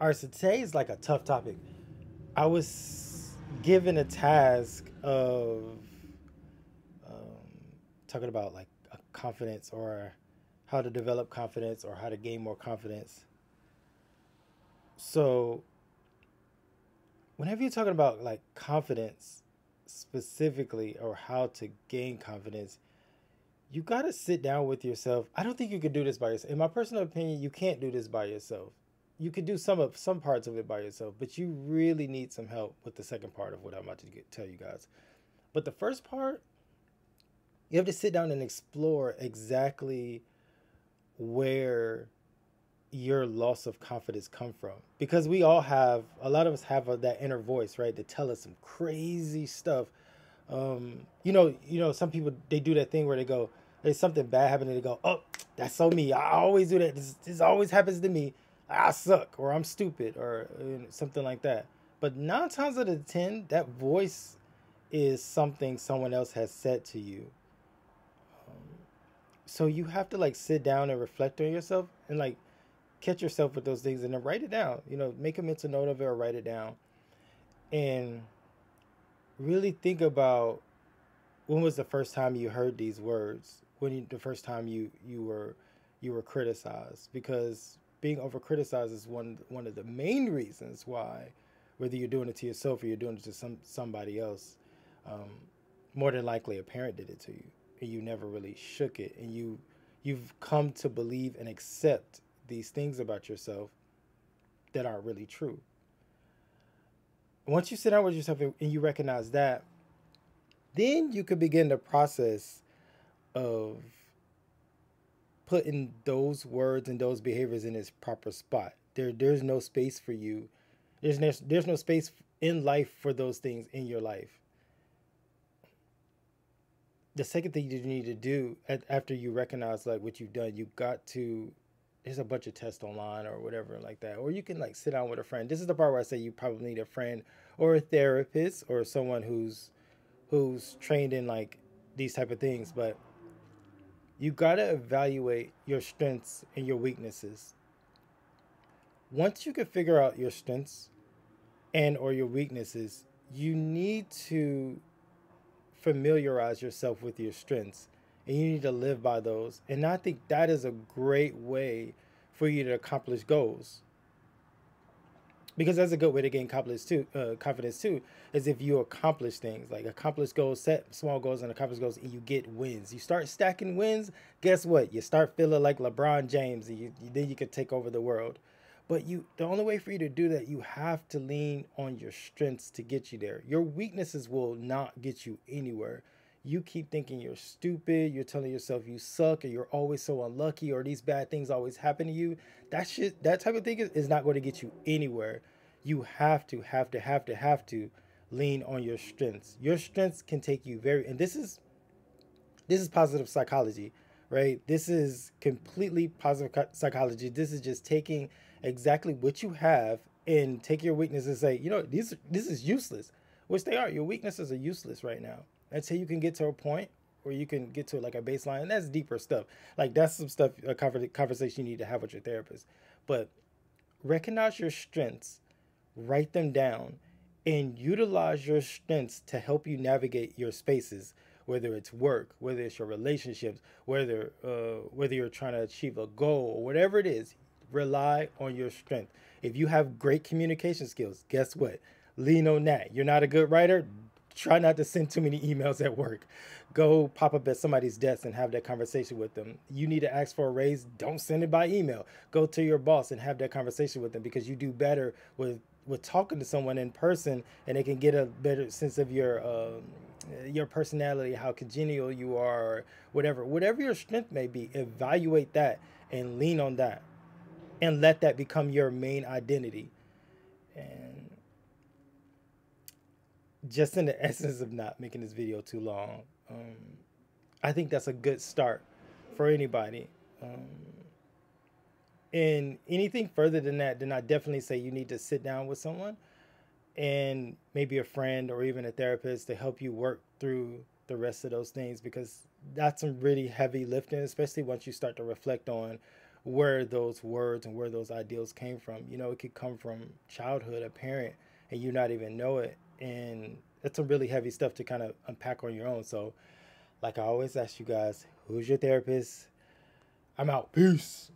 All right, so today is like a tough topic. I was given a task of talking about like a confidence or how to develop confidence or how to gain more confidence. So, whenever you're talking about like confidence specifically or how to gain confidence, you got to sit down with yourself. I don't think you could do this by yourself. In my personal opinion, you can't do this by yourself. You could do some parts of it by yourself, but you really need some help with the second part of what I'm about to tell you guys. But the first part, you have to sit down and explore exactly where your loss of confidence come from, because we all have, a lot of us have that inner voice, right, to tell us some crazy stuff. Some people, they do that thing where they go, there's something bad happening, they go, oh, that's so me, I always do that, this always happens to me, I suck, or I'm stupid, or something like that. But 9 times out of 10, that voice is something someone else has said to you. So you have to like sit down and reflect on yourself and like catch yourself with those things and then write it down. Make a mental note of it or write it down and really think about, when was the first time you heard these words? The first time you were criticized? Because being over criticized is one of the main reasons why, whether you're doing it to yourself or you're doing it to somebody else, um, more than likely a parent did it to you and you never really shook it, and you've come to believe and accept these things about yourself that aren't really true. Once you sit down with yourself and you recognize that, then you could begin the process of putting those words and those behaviors in its proper spot. There's no space for you. There's no space in life for those things in your life. The second thing you need to do after you recognize like what you've done, you got to, there's a bunch of tests online or whatever like that, or you can like sit down with a friend. This is the part where I say you probably need a friend or a therapist or someone who's trained in like these type of things. But you got to evaluate your strengths and your weaknesses. Once you can figure out your strengths and or your weaknesses, you need to familiarize yourself with your strengths and you need to live by those. And I think that is a great way for you to accomplish goals, because that's a good way to gain confidence too, is if you accomplish things, like accomplish goals, set small goals and accomplish goals, and you get wins. You start stacking wins. Guess what? You start feeling like LeBron James, and then you can take over the world. But the only way for you to do that, you have to lean on your strengths to get you there. Your weaknesses will not get you anywhere. You keep thinking you're stupid, you're telling yourself you suck, or you're always so unlucky, or these bad things always happen to you. That type of thing is not going to get you anywhere. You have to lean on your strengths. Your strengths can take you and this is positive psychology, right? This is completely positive psychology. This is just taking exactly what you have and take your weakness and say, this is useless, which they are. Your weaknesses are useless right now. Until you can get to a point where you can get to like a baseline, and that's deeper stuff. Like that's some stuff, a conversation you need to have with your therapist. But recognize your strengths, write them down, and utilize your strengths to help you navigate your spaces, whether it's work, whether it's your relationships, whether you're trying to achieve a goal or whatever it is. Rely on your strength. If you have great communication skills, guess what? Lean on that. You're not a good writer? Try not to send too many emails at work. Go pop up at somebody's desk and have that conversation with them. You need to ask for a raise, don't send it by email. Go to your boss and have that conversation with them, because you do better with talking to someone in person, and they can get a better sense of your personality, how congenial you are, or whatever your strength may be. Evaluate that and lean on that, and let that become your main identity. And just in the essence of not making this video too long, I think that's a good start for anybody. Um, and anything further than that, then I definitely say you need to sit down with someone, and maybe a friend or even a therapist, to help you work through the rest of those things, because that's some really heavy lifting, especially once you start to reflect on where those words and where those ideals came from. You know, it could come from childhood, a parent, and you not even know it. And that's some really heavy stuff to kind of unpack on your own. So, like I always ask you guys, who's your therapist? I'm out. Peace.